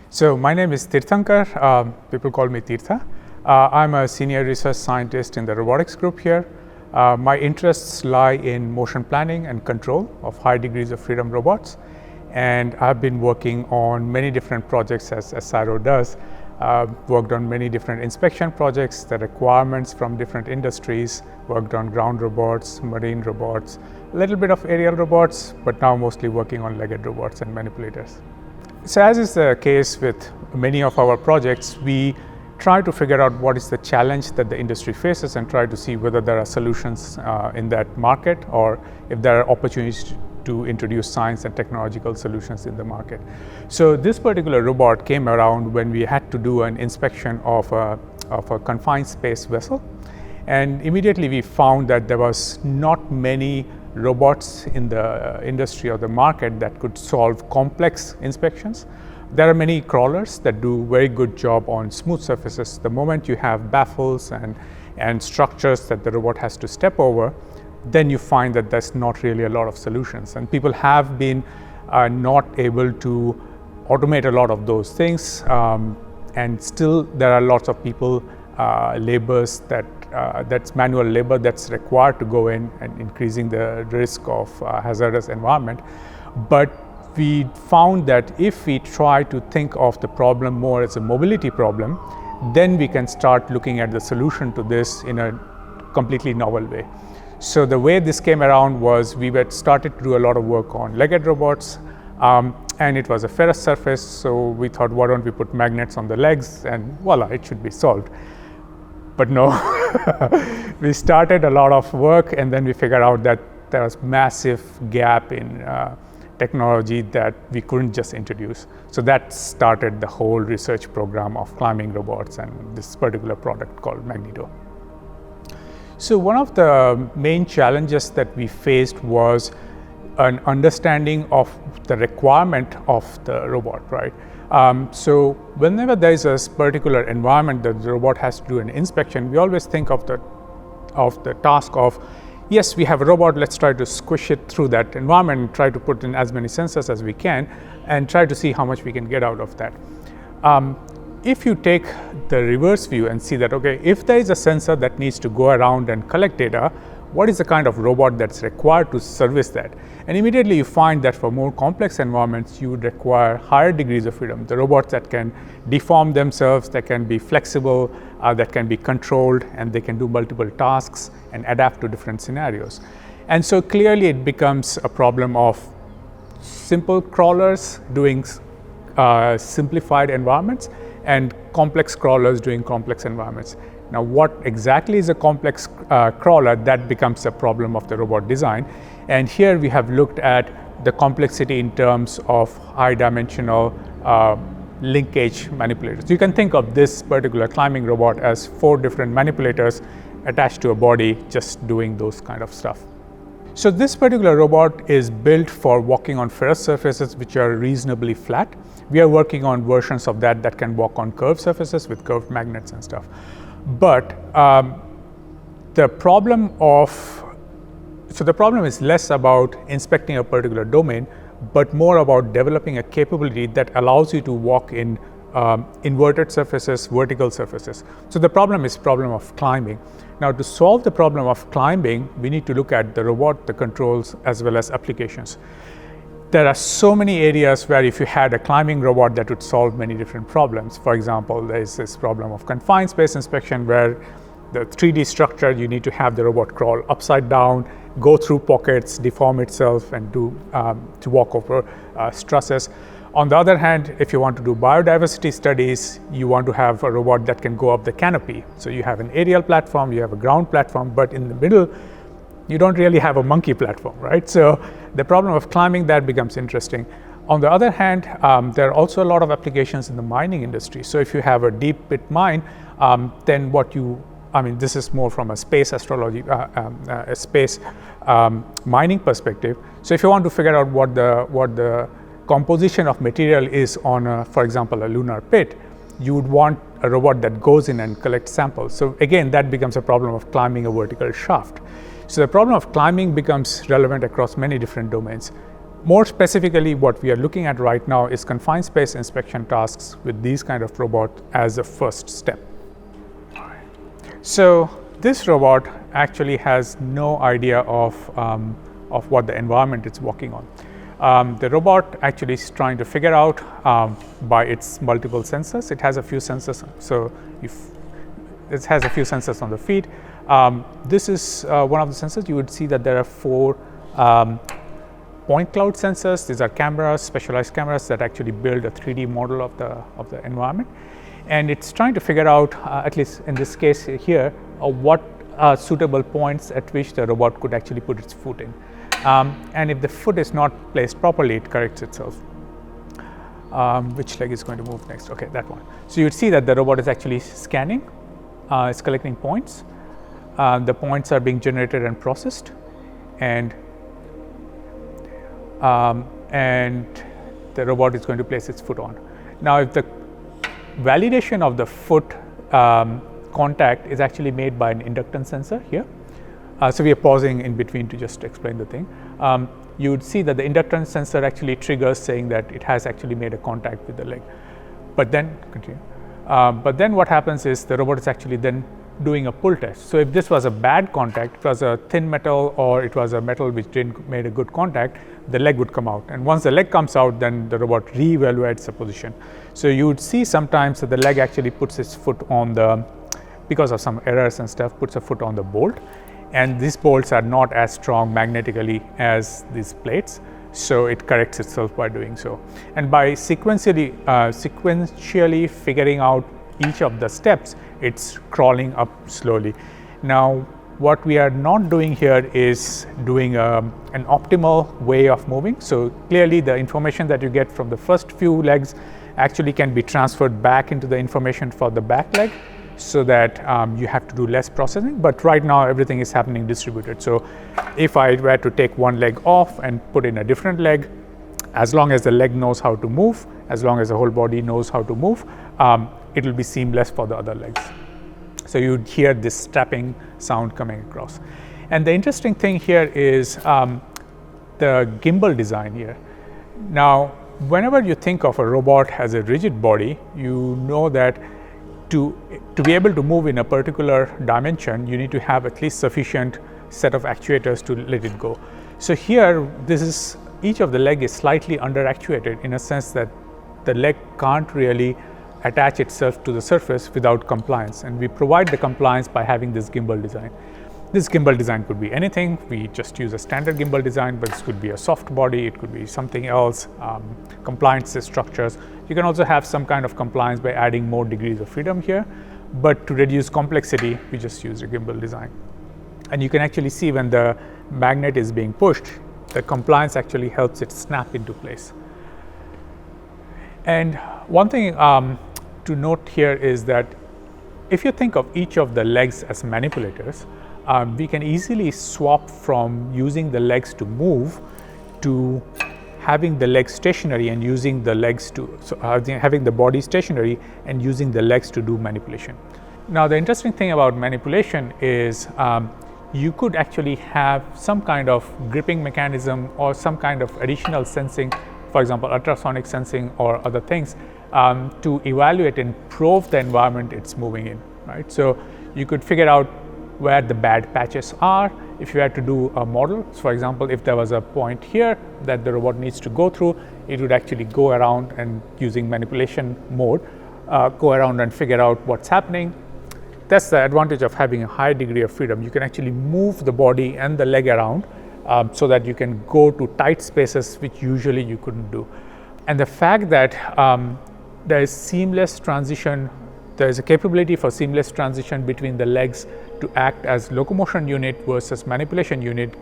So my name is Tirthankar. People call me Tirtha. I'm a senior research scientist in the robotics group here. My interests lie in motion planning and control of high degrees of freedom robots. And I've been working on many different projects as Cyro does. Worked on many different inspection projects, the requirements from different industries, worked on ground robots, marine robots, a little bit of aerial robots, but now mostly working on legged robots and manipulators. So as is the case with many of our projects, we try to figure out what is the challenge that the industry faces and try to see whether there are solutions in that market or if there are opportunities to introduce science and technological solutions in the market. So this particular robot came around when we had to do an inspection of a confined space vessel. And immediately we found that there was not many robots in the industry or the market that could solve complex inspections. There are many crawlers that do very good job on smooth surfaces. The moment you have baffles and structures that the robot has to step over, then you find that there's not really a lot of solutions. And people have been not able to automate a lot of those things. And still there are lots of people, labors that's manual labor that's required to go in and increasing the risk of hazardous environment. But we found that if we try to think of the problem more as a mobility problem, then we can start looking at the solution to this in a completely novel way. So the way this came around was we had started to do a lot of work on legged robots, and it was a ferrous surface, so we thought, why don't we put magnets on the legs, and voila, it should be solved. But no, we started a lot of work and then we figured out that there was massive gap in technology that we couldn't just introduce. So that started the whole research program of climbing robots and this particular product called Magnapod. So one of the main challenges that we faced was an understanding of the requirement of the robot, right? So whenever there is a particular environment that the robot has to do an inspection, we always think of the task of, yes, we have a robot, let's try to squish it through that environment and try to put in as many sensors as we can and try to see how much we can get out of that. If you take the reverse view and see that, okay, if there is a sensor that needs to go around and collect data, what is the kind of robot that's required to service that? And immediately you find that for more complex environments, you would require higher degrees of freedom. The robots that can deform themselves, that can be flexible, that can be controlled, and they can do multiple tasks and adapt to different scenarios. And so clearly it becomes a problem of simple crawlers doing simplified environments and complex crawlers doing complex environments. Now, what exactly is a complex crawler? That becomes a problem of the robot design. And here we have looked at the complexity in terms of high dimensional linkage manipulators. You can think of this particular climbing robot as 4 different manipulators attached to a body just doing those kind of stuff. So this particular robot is built for walking on ferrous surfaces which are reasonably flat. We are working on versions of that can walk on curved surfaces with curved magnets and stuff. But the problem is less about inspecting a particular domain, but more about developing a capability that allows you to walk in inverted surfaces, vertical surfaces. So the problem is problem of climbing. Now, to solve the problem of climbing, we need to look at the robot, the controls, as well as applications. There are so many areas where if you had a climbing robot that would solve many different problems. For example, there is this problem of confined space inspection where the 3D structure, you need to have the robot crawl upside down, go through pockets, deform itself, and to walk over trusses. On the other hand, if you want to do biodiversity studies, you want to have a robot that can go up the canopy. So you have an aerial platform, you have a ground platform, but in the middle, you don't really have a monkey platform, right? So the problem of climbing, that becomes interesting. On the other hand, there are also a lot of applications in the mining industry. So if you have a deep pit mine, then this is more from a space astrology, a space mining perspective. So if you want to figure out what the composition of material is on, for example, a lunar pit, you would want a robot that goes in and collects samples. So again, that becomes a problem of climbing a vertical shaft. So the problem of climbing becomes relevant across many different domains. more specifically, what we are looking at right now is confined space inspection tasks with these kind of robot as a first step. So this robot actually has no idea of what the environment it's walking on. The robot actually is trying to figure out by its multiple sensors. It has a few sensors, so it has a few sensors on the feet. This is one of the sensors. You would see that there are 4 point cloud sensors. These are cameras, specialized cameras that actually build a 3D model of the environment. And it's trying to figure out, at least in this case here, what are suitable points at which the robot could actually put its foot in. And if the foot is not placed properly, it corrects itself. Which leg is going to move next? Okay, that one. So you would see that the robot is actually scanning, it's collecting points. The points are being generated and processed, and the robot is going to place its foot on. Now, if the validation of the foot contact is actually made by an inductance sensor here. So we are pausing in between to just explain the thing. You would see that the inductance sensor actually triggers saying that it has actually made a contact with the leg. But then, continue. But then what happens is the robot is actually then doing a pull test. So if this was a bad contact, it was a thin metal or it was a metal which didn't made a good contact, the leg would come out. And once the leg comes out, then the robot re-evaluates the position. So you would see sometimes that the leg actually puts its foot on the, because of some errors and stuff, puts a foot on the bolt. And these bolts are not as strong magnetically as these plates. So it corrects itself by doing so. And by sequentially figuring out each of the steps, it's crawling up slowly. Now, what we are not doing here is doing an optimal way of moving. So clearly the information that you get from the first few legs actually can be transferred back into the information for the back leg, so that you have to do less processing. But right now everything is happening distributed. So if I were to take one leg off and put in a different leg, as long as the leg knows how to move, as long as the whole body knows how to move, it will be seamless for the other legs. So you would hear this tapping sound coming across. And the interesting thing here is the gimbal design here. Now, whenever you think of a robot as a rigid body, you know that to be able to move in a particular dimension, you need to have at least sufficient set of actuators to let it go. So here, each of the leg is slightly under actuated in a sense that the leg can't really attach itself to the surface without compliance, and we provide the compliance by having this gimbal design. This gimbal design could be anything. We just use a standard gimbal design, but this could be a soft body, it could be something else, compliance structures. You can also have some kind of compliance by adding more degrees of freedom here, but to reduce complexity, we just use a gimbal design. And you can actually see when the magnet is being pushed, the compliance actually helps it snap into place. And one thing to note here is that if you think of each of the legs as manipulators, we can easily swap from using the legs to move to having the legs stationary and using the legs to, having the body stationary and using the legs to do manipulation. Now, the interesting thing about manipulation is you could actually have some kind of gripping mechanism or some kind of additional sensing, for example, ultrasonic sensing or other things, to evaluate and probe the environment it's moving in, right? So you could figure out where the bad patches are. If you had to do a model, so for example, if there was a point here that the robot needs to go through, it would actually go around and using manipulation mode, go around and figure out what's happening. That's the advantage of having a high degree of freedom. You can actually move the body and the leg around so that you can go to tight spaces which usually you couldn't do. And the fact that there is seamless transition, there is a capability for seamless transition between the legs to act as locomotion unit versus manipulation unit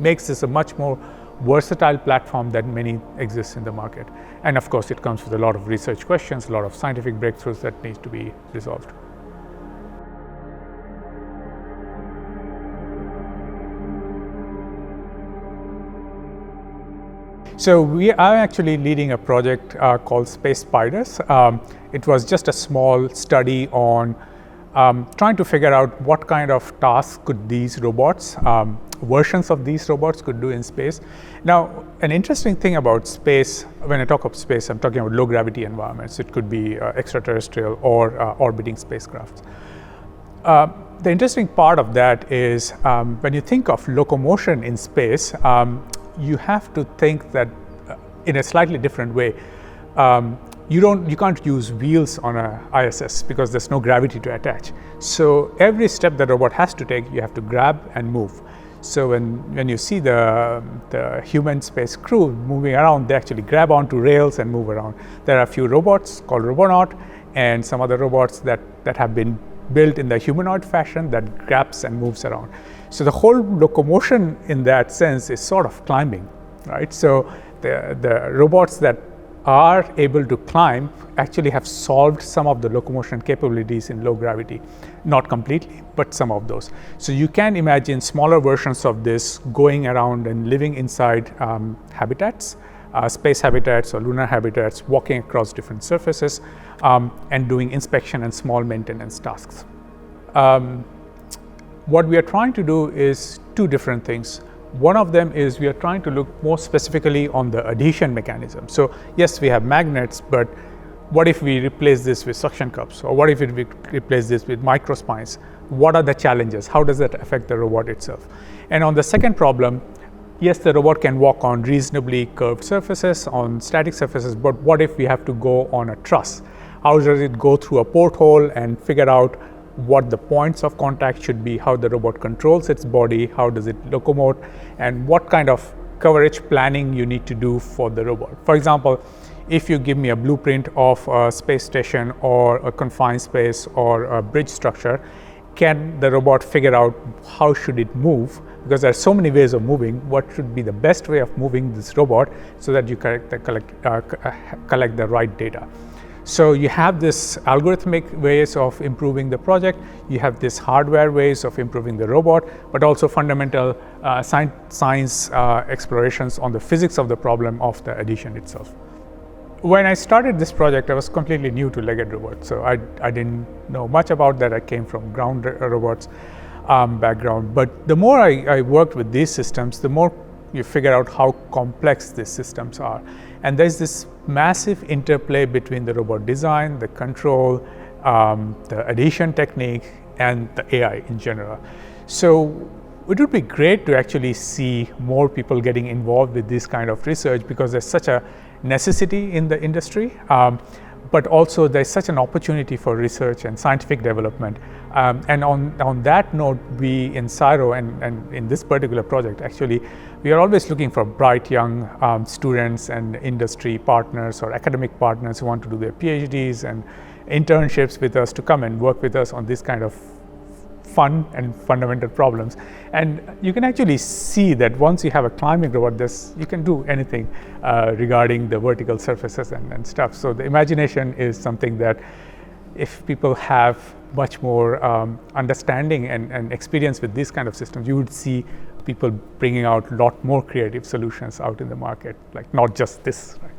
makes this a much more versatile platform than many exist in the market. And of course, it comes with a lot of research questions, a lot of scientific breakthroughs that need to be resolved. So we are actually leading a project called Space Spiders. It was just a small study on trying to figure out what kind of tasks could these robots, versions of these robots could do in space. Now, an interesting thing about space, when I talk of space, I'm talking about low gravity environments. It could be extraterrestrial or orbiting spacecrafts. The interesting part of that is when you think of locomotion in space, you have to think that in a slightly different way. You can't use wheels on a ISS because there's no gravity to attach. So every step the robot has to take, you have to grab and move. So when you see the human space crew moving around, they actually grab onto rails and move around. There are a few robots called Robonaut and some other robots that have been built in the humanoid fashion that grabs and moves around. So the whole locomotion in that sense is sort of climbing, right? So the robots that are able to climb actually have solved some of the locomotion capabilities in low gravity. Not completely, but some of those. So you can imagine smaller versions of this going around and living inside habitats, space habitats or lunar habitats, walking across different surfaces and doing inspection and small maintenance tasks. What we are trying to do is two different things. One of them is we are trying to look more specifically on the adhesion mechanism. So yes, we have magnets, but what if we replace this with suction cups? Or what if we replace this with microspines? What are the challenges? How does that affect the robot itself? And on the second problem, yes, the robot can walk on reasonably curved surfaces, on static surfaces, but what if we have to go on a truss? How does it go through a porthole and figure out what the points of contact should be, how the robot controls its body, how does it locomote, and what kind of coverage planning you need to do for the robot. For example, if you give me a blueprint of a space station or a confined space or a bridge structure, can the robot figure out how should it move? Because there are so many ways of moving, what should be the best way of moving this robot so that you collect the right data. So you have this algorithmic ways of improving the project, you have this hardware ways of improving the robot, but also fundamental science explorations on the physics of the problem of the adhesion itself. When I started this project, I was completely new to legged robots, so I didn't know much about that. I came from ground robots background, but the more I worked with these systems, the more you figure out how complex these systems are. And there's this massive interplay between the robot design, the control, the adhesion technique, and the AI in general. So it would be great to actually see more people getting involved with this kind of research because there's such a necessity in the industry, but also there's such an opportunity for research and scientific development. And on that note, we in CSIRO and in this particular project, actually, we are always looking for bright young students and industry partners or academic partners who want to do their PhDs and internships with us to come and work with us on this kind of fun and fundamental problems. And you can actually see that once you have a climbing robot, you can do anything regarding the vertical surfaces and stuff. So the imagination is something that if people have much more understanding and experience with these kind of systems, you would see people bringing out a lot more creative solutions out in the market, like not just this. Right?